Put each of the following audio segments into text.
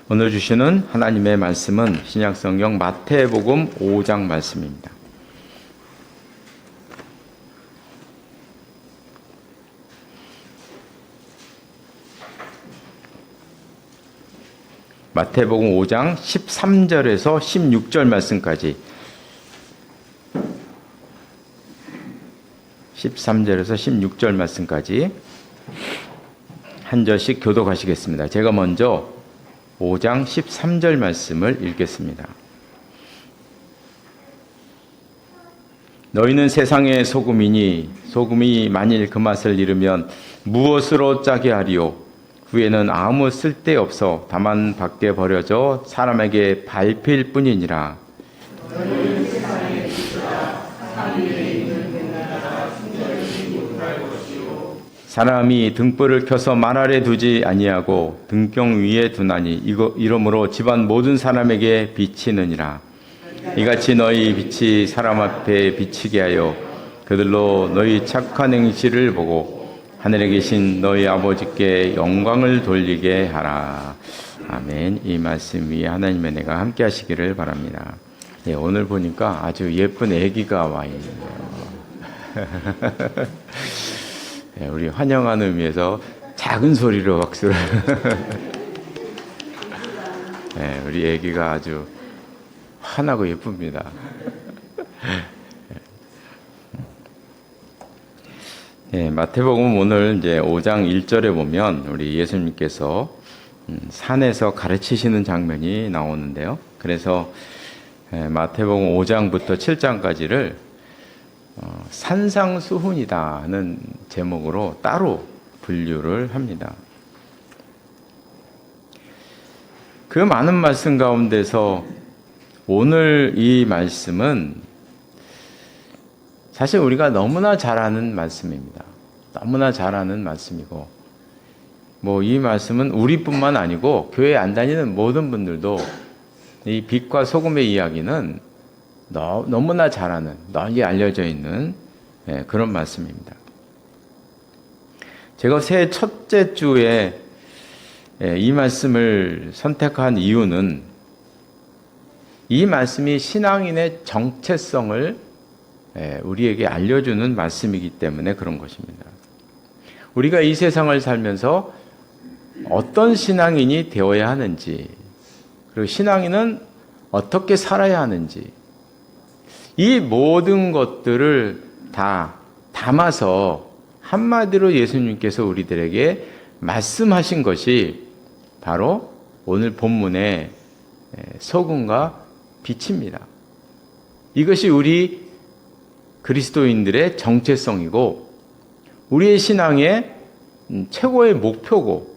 오늘 주시는 하나님의 말씀은 신약성경 마태복음 5장 말씀입니다. 마태복음 5장 13절에서 16절 말씀까지 13절에서 16절 말씀까지 한 절씩 교독하시겠습니다. 제가 먼저 5장 13절 말씀을 읽겠습니다. 너희는 세상의 소금이니 소금이 만일 그 맛을 잃으면 무엇으로 짜게 하리요? 후에는 아무 쓸데없어 다만 밖에 버려져 사람에게 밟힐 뿐이니라. 너희는 세상의 빛이라 산 위에 있는 등나라가 숨겨지지 못할 것이요 사람이 등불을 켜서 말 아래 두지 아니하고 등경 위에 두나니 이러므로 집안 모든 사람에게 비치느니라. 이같이 너희 빛이 사람 앞에 비치게 하여 그들로 너희 착한 행실을 보고 하늘에 계신 너희 아버지께 영광을 돌리게 하라. 아멘. 이 말씀 위에 하나님의 은혜가 함께 하시기를 바랍니다. 네, 오늘 보니까 아주 예쁜 아기가 와 있네요. 네, 우리 환영하는 의미에서 작은 소리로 박수를. 네, 우리 아기가 아주 환하고 예쁩니다. 네, 마태복음 오늘 이제 5장 1절에 보면 우리 예수님께서 산에서 가르치시는 장면이 나오는데요. 그래서 마태복음 5장부터 7장까지를 산상수훈이다 하는 제목으로 따로 분류를 합니다. 그 많은 말씀 가운데서 오늘 이 말씀은 사실 우리가 너무나 잘 아는 말씀입니다. 너무나 잘 아는 말씀이고, 이 말씀은 우리뿐만 아니고 교회 안 다니는 모든 분들도 이 빛과 소금의 이야기는 너무나 잘 아는, 널리 알려져 있는 그런 말씀입니다. 제가 새해 첫째 주에 이 말씀을 선택한 이유는 이 말씀이 신앙인의 정체성을 우리에게 알려주는 말씀이기 때문에 그런 것입니다. 우리가 이 세상을 살면서 어떤 신앙인이 되어야 하는지, 그리고 신앙인은 어떻게 살아야 하는지, 이 모든 것들을 다 담아서 한마디로 예수님께서 우리들에게 말씀하신 것이 바로 오늘 본문의 소금과 빛입니다. 이것이 우리 그리스도인들의 정체성이고 우리의 신앙의 최고의 목표고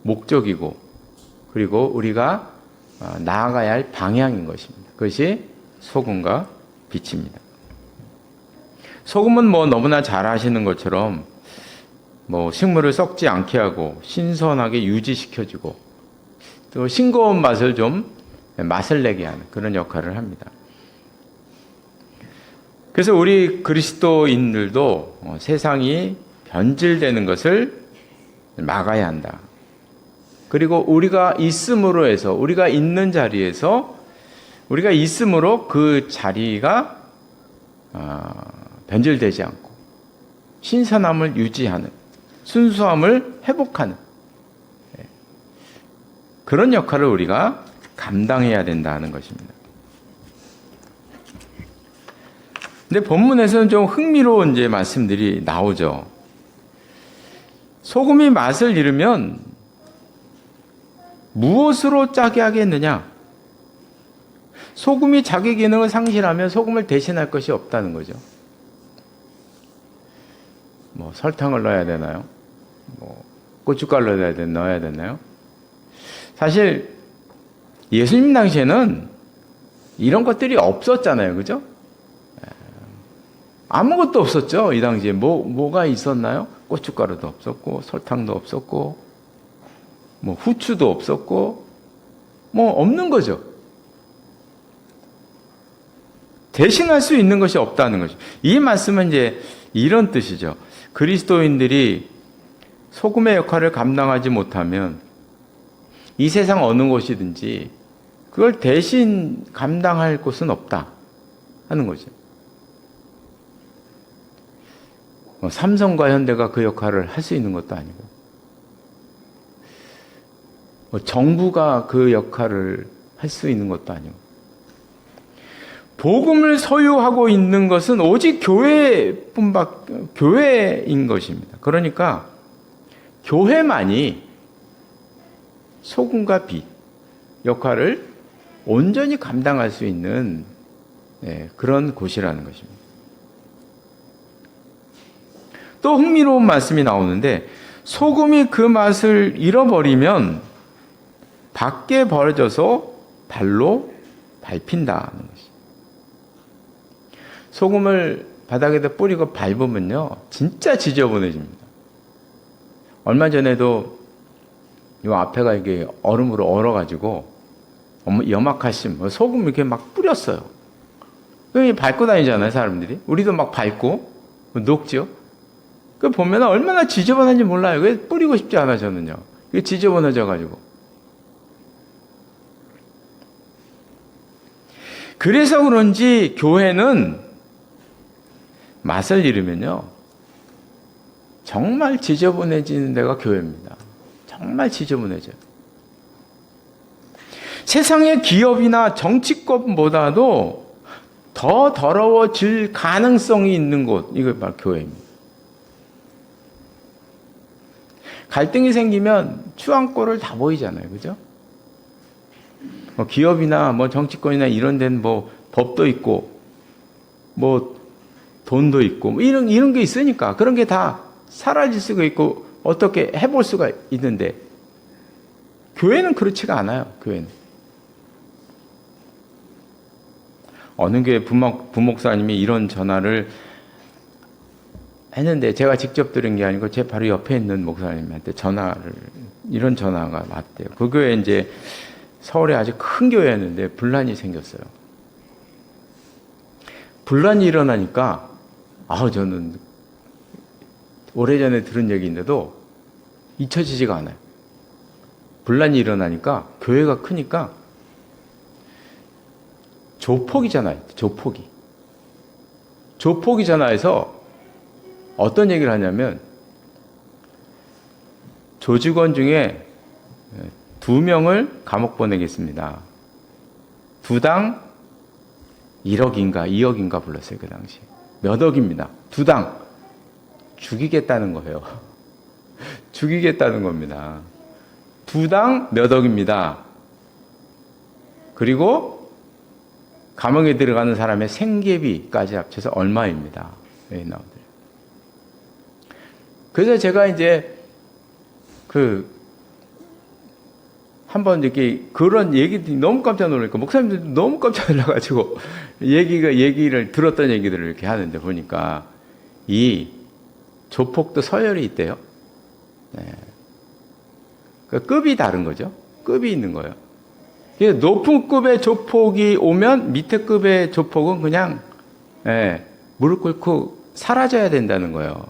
목적이고 그리고 우리가 나아가야 할 방향인 것입니다. 그것이 소금과 빛입니다. 소금은 너무나 잘 아시는 것처럼 식물을 썩지 않게 하고 신선하게 유지시켜주고 또 싱거운 맛을 좀 맛을 내게 하는 그런 역할을 합니다. 그래서 우리 그리스도인들도 세상이 변질되는 것을 막아야 한다. 그리고 우리가 있음으로 해서 우리가 있는 자리에서 우리가 있음으로 그 자리가 변질되지 않고 신선함을 유지하는 순수함을 회복하는 그런 역할을 우리가 감당해야 된다는 것입니다. 근데 본문에서는 좀 흥미로운 이제 말씀들이 나오죠. 소금이 맛을 잃으면 무엇으로 짜게 하겠느냐? 소금이 자기 기능을 상실하면 소금을 대신할 것이 없다는 거죠. 설탕을 넣어야 되나요? 고춧가루를 넣어야 되나요? 사실 예수님 당시에는 이런 것들이 없었잖아요. 그죠? 아무것도 없었죠. 이 당시에 뭐가 있었나요? 고춧가루도 없었고 설탕도 없었고 후추도 없었고 없는 거죠. 대신할 수 있는 것이 없다는 거죠. 이 말씀은 이제 이런 뜻이죠. 그리스도인들이 소금의 역할을 감당하지 못하면 이 세상 어느 곳이든지 그걸 대신 감당할 곳은 없다 하는 거죠. 삼성과 현대가 그 역할을 할 수 있는 것도 아니고, 정부가 그 역할을 할 수 있는 것도 아니고, 복음을 소유하고 있는 것은 오직 교회인 것입니다. 그러니까 교회만이 소금과 빛 역할을 온전히 감당할 수 있는 그런 곳이라는 것입니다. 또 흥미로운 말씀이 나오는데, 소금이 그 맛을 잃어버리면 밖에 버려져서 발로 밟힌다는 것이죠. 소금을 바닥에다 뿌리고 밟으면요, 진짜 지저분해집니다. 얼마 전에도 이 앞에가 이게 얼음으로 얼어가지고 염화칼슘, 소금 이렇게 막 뿌렸어요. 밟고 다니잖아요, 사람들이. 우리도 막 밟고 녹죠. 그 보면 얼마나 지저분한지 몰라요. 왜 뿌리고 싶지 않아, 저는요. 이게 지저분해져가지고. 그래서 그런지 교회는 맛을 잃으면요, 정말 지저분해지는 데가 교회입니다. 정말 지저분해져요. 세상의 기업이나 정치권보다도 더 더러워질 가능성이 있는 곳, 이거 바로 교회입니다. 갈등이 생기면 추앙골을 다 보이잖아요. 그죠? 기업이나 정치권이나 이런 데는 법도 있고, 돈도 있고, 이런 게 있으니까 그런 게 다 사라질 수가 있고, 어떻게 해볼 수가 있는데, 교회는 그렇지가 않아요. 교회는. 어느 교회 부목사님이 이런 전화를 했는데, 제가 직접 들은 게 아니고 제 바로 옆에 있는 목사님한테 이런 전화가 왔대요. 그 교회 이제 서울에 아주 큰 교회였는데 분란이 생겼어요. 분란이 일어나니까, 저는 오래전에 들은 얘기인데도 잊혀지지가 않아요. 분란이 일어나니까, 교회가 크니까 조폭이잖아요. 조폭이 전화해서 어떤 얘기를 하냐면, 조직원 중에 2명을 감옥 보내겠습니다. 2당 1억인가 2억인가 불렀어요. 그 당시. 몇 억입니다. 2당. 죽이겠다는 거예요. 죽이겠다는 겁니다. 2당 몇 억입니다. 그리고 감옥에 들어가는 사람의 생계비까지 합쳐서 얼마입니다. 왜 나오더래요. 그래서 제가 이제 한번 이렇게 그런 얘기들이 너무 깜짝 놀라니까, 목사님들도 너무 깜짝 놀라가지고 얘기를 들었던 얘기들을 이렇게 하는데, 보니까 이 조폭도 서열이 있대요. 네. 그러니까 급이 다른 거죠. 급이 있는 거예요. 높은 급의 조폭이 오면 밑에 급의 조폭은 그냥 무릎 꿇고 사라져야 된다는 거예요.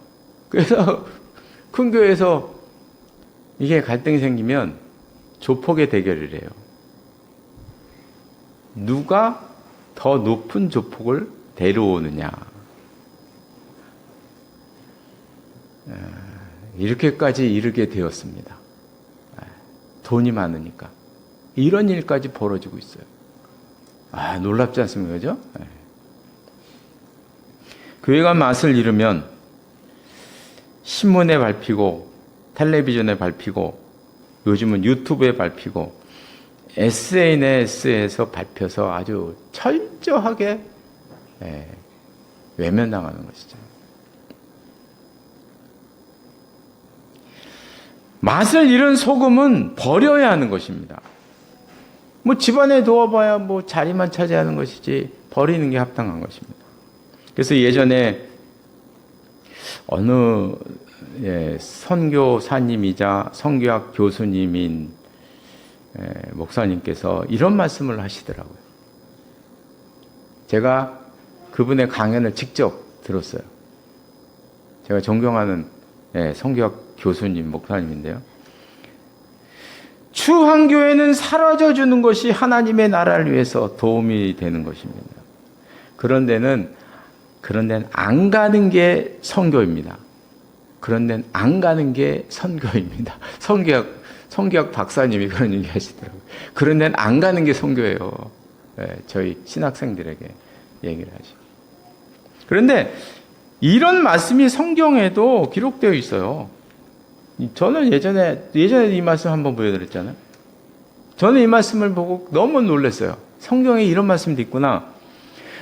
그래서 큰 교회에서 이게 갈등이 생기면 조폭의 대결을 해요. 누가 더 높은 조폭을 데려오느냐. 이렇게까지 이르게 되었습니다. 돈이 많으니까. 이런 일까지 벌어지고 있어요. 놀랍지 않습니까? 그죠? 교회가 맛을 잃으면 신문에 밟히고, 텔레비전에 밟히고, 요즘은 유튜브에 밟히고, SNS에서 밟혀서 아주 철저하게 외면당하는 것이죠. 맛을 잃은 소금은 버려야 하는 것입니다. 집안에 두어봐야 자리만 차지하는 것이지 버리는 게 합당한 것입니다. 그래서 예전에 어느 선교사님이자 성교학 교수님인 목사님께서 이런 말씀을 하시더라고요. 제가 그분의 강연을 직접 들었어요. 제가 존경하는 성교학 교수님, 목사님인데요. 추한교회는 사라져주는 것이 하나님의 나라를 위해서 도움이 되는 것입니다. 그런 데는 안 가는 게 선교입니다. 그런 데는 안 가는 게 선교입니다. 성교학 박사님이 그런 얘기 하시더라고요. 그런 데는 안 가는 게 선교예요. 네, 저희 신학생들에게 얘기를 하시고. 그런데 이런 말씀이 성경에도 기록되어 있어요. 저는 예전에 이 말씀 한번 보여드렸잖아요. 저는 이 말씀을 보고 너무 놀랐어요. 성경에 이런 말씀도 있구나.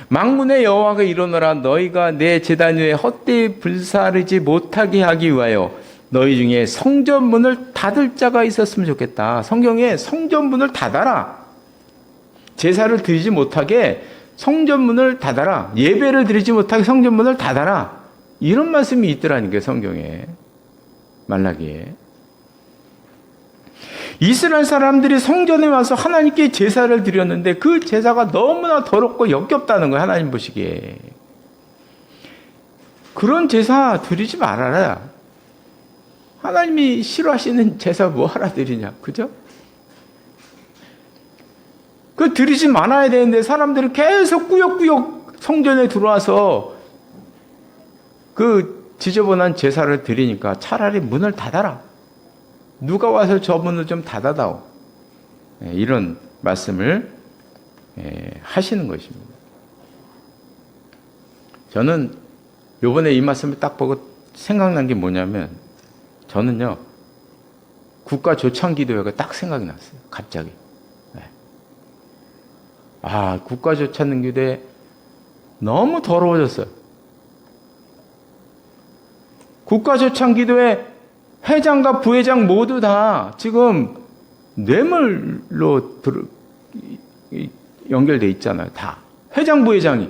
만군의 여호와가 이르노라, 너희가 내 제단 위에 헛되이 불사르지 못하게 하기 위하여 너희 중에 성전문을 닫을 자가 있었으면 좋겠다. 성경에 성전문을 닫아라. 제사를 드리지 못하게 성전문을 닫아라. 예배를 드리지 못하게 성전문을 닫아라. 이런 말씀이 있더라니까요, 성경에. 말라기에. 이스라엘 사람들이 성전에 와서 하나님께 제사를 드렸는데 그 제사가 너무나 더럽고 역겹다는 거예요, 하나님 보시기에. 그런 제사 드리지 말아라. 하나님이 싫어하시는 제사 뭐하러 드리냐, 그죠? 그 드리지 말아야 되는데 사람들이 계속 꾸역꾸역 성전에 들어와서 그 지저분한 제사를 드리니까 차라리 문을 닫아라. 누가 와서 저 문을 좀 닫아다오. 이런 말씀을 하시는 것입니다. 저는 요번에 이 말씀을 딱 보고 생각난 게 뭐냐면, 저는요, 국가조창기도회가 딱 생각이 났어요. 갑자기. 국가조창기도회 너무 더러워졌어요. 국가조창기도회 회장과 부회장 모두 다 지금 뇌물로 연결돼 있잖아요. 다. 회장, 부회장이.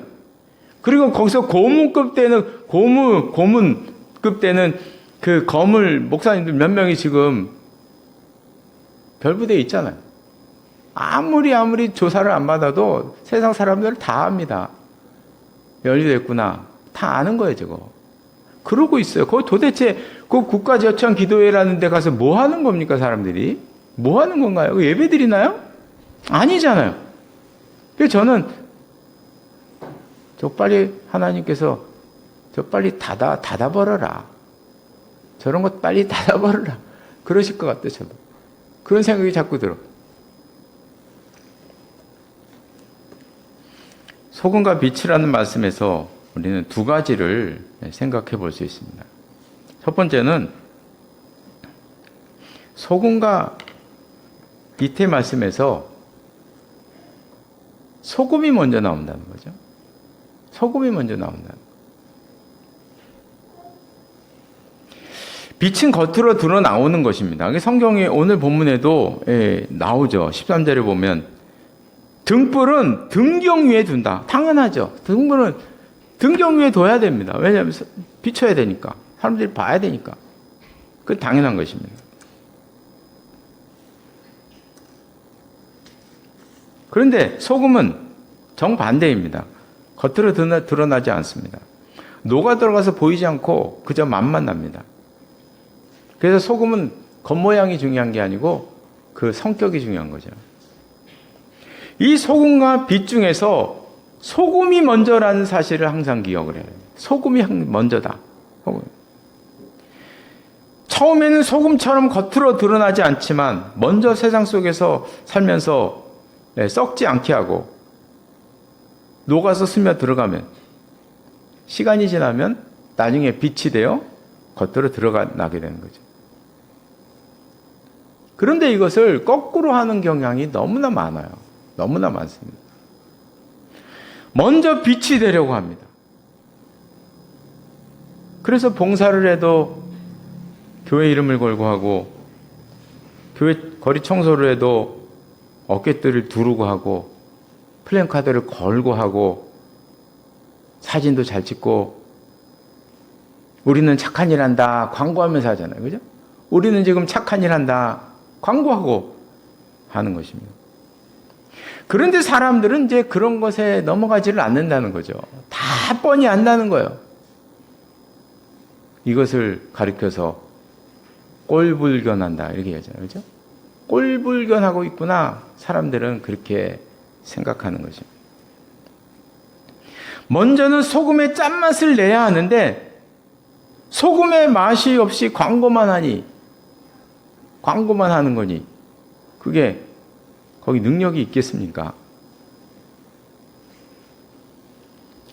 그리고 거기서 고문급 되는 그 거물 목사님들 몇 명이 지금 별부대에 있잖아요. 아무리 조사를 안 받아도 세상 사람들 다 압니다. 연루됐구나. 다 아는 거예요, 저거. 그러고 있어요. 거기 도대체 그 국가조창기도회라는 데 가서 뭐 하는 겁니까, 사람들이? 뭐 하는 건가요? 예배 드리나요? 아니잖아요. 그래서 저는 빨리 하나님께서 빨리 닫아버려라. 저런 것 빨리 닫아버려라. 그러실 것 같아요, 저도. 그런 생각이 자꾸 들어. 소금과 빛이라는 말씀에서 우리는 두 가지를 생각해 볼 수 있습니다. 첫 번째는 소금과 빛의 말씀에서 소금이 먼저 나온다는 거죠. 소금이 먼저 나온다는 거죠. 빛은 겉으로 드러나오는 것입니다. 성경에 오늘 본문에도 나오죠. 13절에 보면 등불은 등경 위에 둔다. 당연하죠. 등불은 등경 위에 둬야 됩니다. 왜냐하면 비춰야 되니까. 사람들이 봐야 되니까. 그건 당연한 것입니다. 그런데 소금은 정반대입니다. 겉으로 드러나지 않습니다. 녹아 들어가서 보이지 않고 그저 맛만 납니다. 그래서 소금은 겉모양이 중요한 게 아니고 그 성격이 중요한 거죠. 이 소금과 빛 중에서 소금이 먼저라는 사실을 항상 기억을 해요. 소금이 먼저다. 처음에는 소금처럼 겉으로 드러나지 않지만 먼저 세상 속에서 살면서 썩지 않게 하고 녹아서 스며 들어가면 시간이 지나면 나중에 빛이 되어 겉으로 드러나게 되는 거죠. 그런데 이것을 거꾸로 하는 경향이 너무나 많아요. 너무나 많습니다. 먼저 빛이 되려고 합니다. 그래서 봉사를 해도 교회 이름을 걸고 하고, 교회 거리 청소를 해도 어깨들을 두르고 하고, 플랜카드를 걸고 하고, 사진도 잘 찍고, 우리는 착한 일 한다 광고하면서 하잖아요. 그죠? 우리는 지금 착한 일 한다 광고하고 하는 것입니다. 그런데 사람들은 이제 그런 것에 넘어가지를 않는다는 거죠. 다 뻔히 안다는 거예요. 이것을 가리켜서 꼴불견한다 이렇게 얘기하잖아요. 그죠? 꼴불견하고 있구나. 사람들은 그렇게 생각하는 것입니다. 먼저는 소금의 짠맛을 내야 하는데 소금의 맛이 없이 광고만 하니, 광고만 하는 거니 그게 거기 능력이 있겠습니까?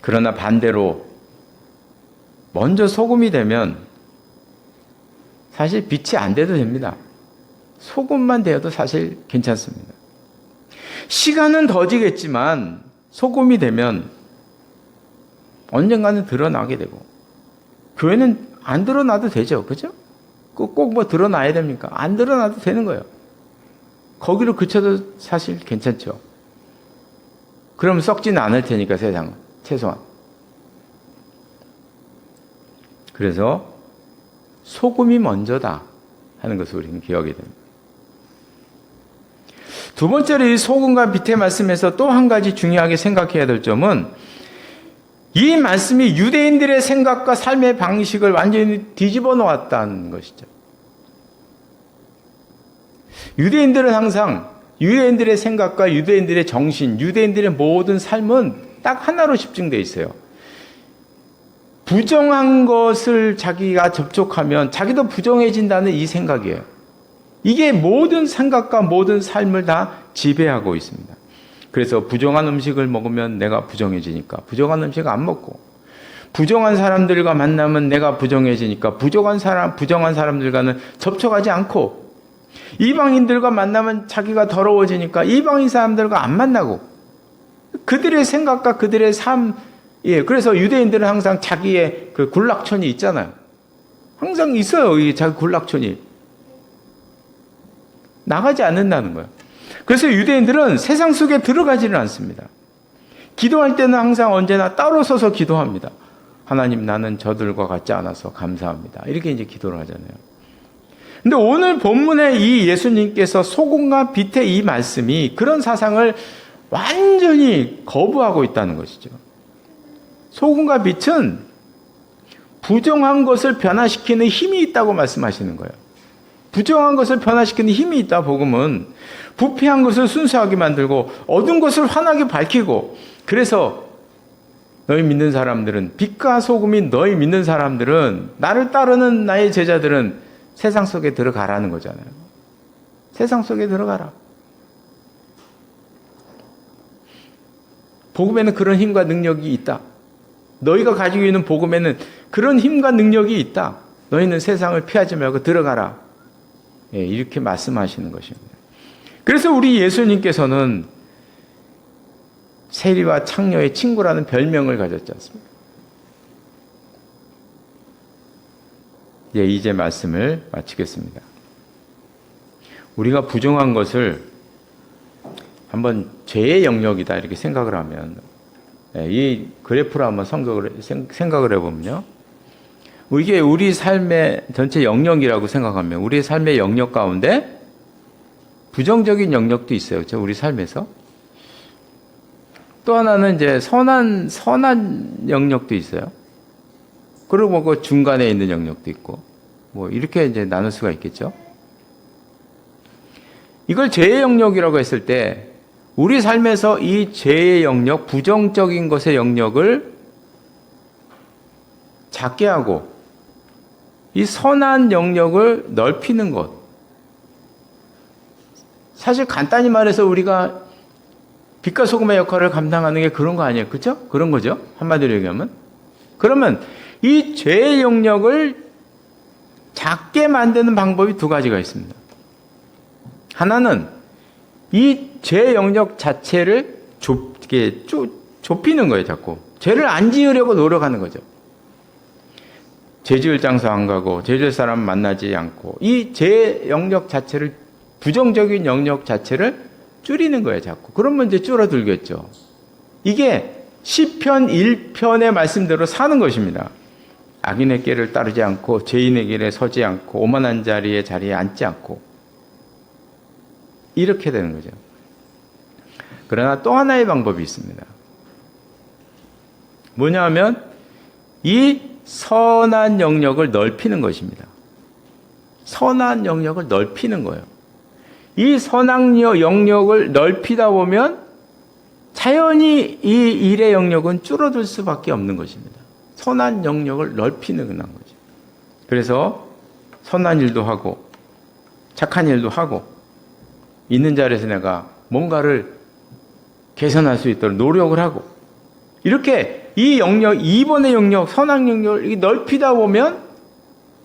그러나 반대로 먼저 소금이 되면 사실 빛이 안 돼도 됩니다. 소금만 되어도 사실 괜찮습니다. 시간은 더디겠지만 소금이 되면 언젠가는 드러나게 되고, 교회는 안 드러나도 되죠. 그죠? 꼭 뭐 드러나야 됩니까? 안 드러나도 되는 거예요. 거기로 그쳐도 사실 괜찮죠. 그럼 썩지는 않을 테니까 세상은. 최소한. 그래서 소금이 먼저다 하는 것을 우리는 기억해야 됩니다. 두 번째로 이 소금과 빛의 말씀에서 또 한 가지 중요하게 생각해야 될 점은 이 말씀이 유대인들의 생각과 삶의 방식을 완전히 뒤집어 놓았다는 것이죠. 유대인들은 항상 유대인들의 생각과 유대인들의 정신, 유대인들의 모든 삶은 딱 하나로 집중되어 있어요. 부정한 것을 자기가 접촉하면 자기도 부정해진다는 이 생각이에요. 이게 모든 생각과 모든 삶을 다 지배하고 있습니다. 그래서 부정한 음식을 먹으면 내가 부정해지니까 부정한 음식 안 먹고, 부정한 사람들과 만나면 내가 부정해지니까 부정한 사람들과는 접촉하지 않고, 이방인들과 만나면 자기가 더러워지니까 이방인 사람들과 안 만나고, 그들의 생각과 그들의 삶, 그래서 유대인들은 항상 자기의 그 군락촌이 있잖아요. 항상 있어요. 이 자기 군락촌이. 나가지 않는다는 거예요. 그래서 유대인들은 세상 속에 들어가지는 않습니다. 기도할 때는 항상 언제나 따로 서서 기도합니다. 하나님, 나는 저들과 같지 않아서 감사합니다. 이렇게 이제 기도를 하잖아요. 근데 오늘 본문에 이 예수님께서 소금과 빛의 이 말씀이 그런 사상을 완전히 거부하고 있다는 것이죠. 소금과 빛은 부정한 것을 변화시키는 힘이 있다고 말씀하시는 거예요. 부정한 것을 변화시키는 힘이 있다. 복음은 부패한 것을 순수하게 만들고 어두운 것을 환하게 밝히고, 그래서 너희 믿는 사람들은, 빛과 소금인 너희 믿는 사람들은, 나를 따르는 나의 제자들은 세상 속에 들어가라는 거잖아요. 세상 속에 들어가라. 복음에는 그런 힘과 능력이 있다. 너희가 가지고 있는 복음에는 그런 힘과 능력이 있다. 너희는 세상을 피하지 말고 들어가라. 이렇게 말씀하시는 것입니다. 그래서 우리 예수님께서는 세리와 창녀의 친구라는 별명을 가졌지 않습니까? 이제 말씀을 마치겠습니다. 우리가 부정한 것을 한번 죄의 영역이다 이렇게 생각을 하면, 이 그래프로 한번 생각을 해보면요, 이게 우리 삶의 전체 영역이라고 생각하면 우리 삶의 영역 가운데 부정적인 영역도 있어요. 그렇죠? 우리 삶에서. 또 하나는 이제 선한 영역도 있어요. 그리고 그 중간에 있는 영역도 있고, 뭐 이렇게 이제 나눌 수가 있겠죠. 이걸 죄의 영역이라고 했을 때 우리 삶에서 이 죄의 영역, 부정적인 것의 영역을 작게 하고 이 선한 영역을 넓히는 것. 사실 간단히 말해서 우리가 빛과 소금의 역할을 감당하는 게 그런 거 아니에요? 그렇죠? 그런 거죠. 한마디로 얘기하면. 그러면 이 죄의 영역을 작게 만드는 방법이 두 가지가 있습니다. 하나는 이 죄의 영역 자체를 좁히는 거예요. 자꾸. 죄를 안 지으려고 노력하는 거죠. 죄 지을 장소 안 가고 죄 지을 사람 만나지 않고 이 죄의 영역 자체를, 부정적인 영역 자체를 줄이는 거예요. 자꾸. 그러면 이제 줄어들겠죠. 이게 시편 1편의 말씀대로 사는 것입니다. 악인의 길을 따르지 않고 죄인의 길에 서지 않고 오만한 자리에 앉지 않고, 이렇게 되는 거죠. 그러나 또 하나의 방법이 있습니다. 뭐냐면 이 선한 영역을 넓히는 것입니다. 선한 영역을 넓히는 거예요. 이 선악 영역을 넓히다 보면 자연히 이 일의 영역은 줄어들 수밖에 없는 것입니다. 선한 영역을 넓히는 거죠. 그래서 선한 일도 하고 착한 일도 하고 있는 자리에서 내가 뭔가를 개선할 수 있도록 노력을 하고 이렇게 이 영역, 2번의 영역, 선악 영역을 넓히다 보면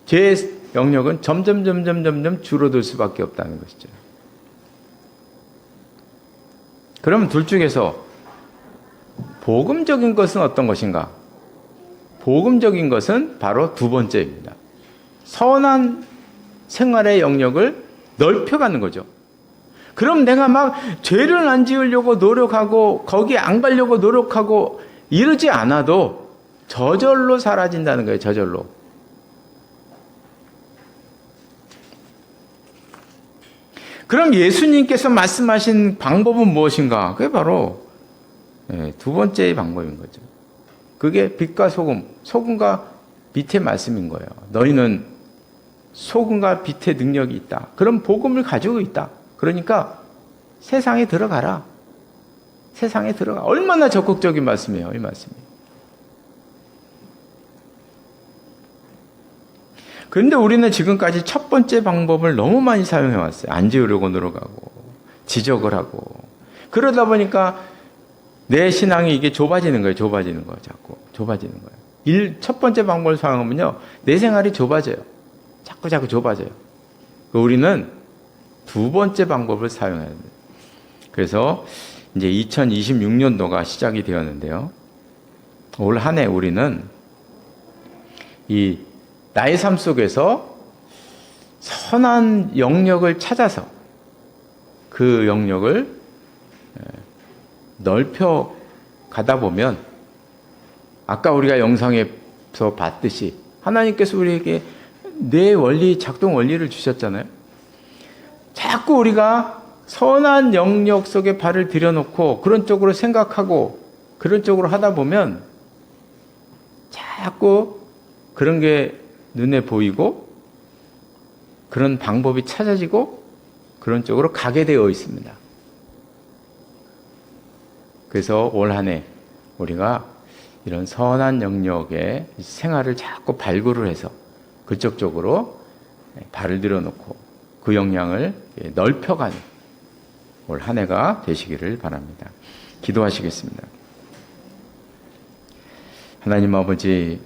죄의 영역은 점점 줄어들 수밖에 없다는 것이죠. 그럼 둘 중에서 복음적인 것은 어떤 것인가? 복음적인 것은 바로 두 번째입니다. 선한 생활의 영역을 넓혀가는 거죠. 그럼 내가 막 죄를 안 지으려고 노력하고 거기 안 가려고 노력하고 이러지 않아도 저절로 사라진다는 거예요. 저절로. 그럼 예수님께서 말씀하신 방법은 무엇인가? 그게 바로 두 번째의 방법인 거죠. 그게 빛과 소금, 소금과 빛의 말씀인 거예요. 너희는 소금과 빛의 능력이 있다. 그런 복음을 가지고 있다. 그러니까 세상에 들어가라. 세상에 들어가. 얼마나 적극적인 말씀이에요, 이 말씀이. 그런데 우리는 지금까지 첫 번째 방법을 너무 많이 사용해 왔어요. 안 지으려고 노력하고, 지적을 하고. 그러다 보니까 내 신앙이 이게 좁아지는 거예요. 자꾸. 좁아지는 거예요. 첫 번째 방법을 사용하면요, 내 생활이 좁아져요. 자꾸 좁아져요. 우리는 두 번째 방법을 사용해야 됩니다. 그래서 이제 2026년도가 시작이 되었는데요. 올 한 해 우리는 이 나의 삶 속에서 선한 영역을 찾아서 그 영역을 넓혀 가다 보면 아까 우리가 영상에서 봤듯이 하나님께서 우리에게 뇌 원리, 작동 원리를 주셨잖아요. 자꾸 우리가 선한 영역 속에 발을 들여놓고 그런 쪽으로 생각하고 그런 쪽으로 하다 보면 자꾸 그런 게 눈에 보이고 그런 방법이 찾아지고 그런 쪽으로 가게 되어 있습니다. 그래서 올 한 해 우리가 이런 선한 영역의 생활을 자꾸 발굴을 해서 그쪽 쪽으로 발을 들여놓고 그 역량을 넓혀가는 올 한 해가 되시기를 바랍니다. 기도하시겠습니다. 하나님 아버지,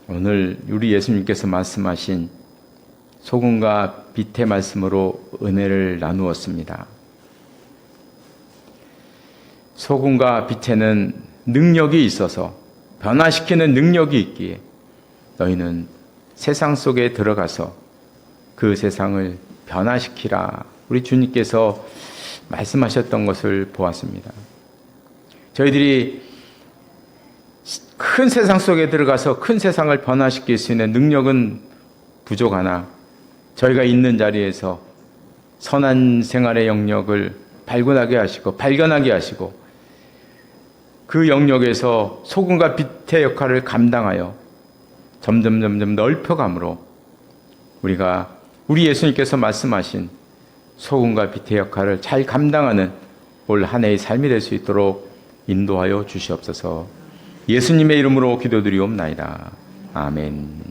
오늘 우리 예수님께서 말씀하신 소금과 빛의 말씀으로 은혜를 나누었습니다. 소금과 빛에는 능력이 있어서 변화시키는 능력이 있기에 너희는 세상 속에 들어가서 그 세상을 변화시키라. 우리 주님께서 말씀하셨던 것을 보았습니다. 저희들이 큰 세상 속에 들어가서 큰 세상을 변화시킬 수 있는 능력은 부족하나 저희가 있는 자리에서 선한 생활의 영역을 발견하게 하시고 그 영역에서 소금과 빛의 역할을 감당하여 점점 넓혀감으로 우리가 우리 예수님께서 말씀하신 소금과 빛의 역할을 잘 감당하는 올 한 해의 삶이 될 수 있도록 인도하여 주시옵소서. 예수님의 이름으로 기도드리옵나이다. 아멘.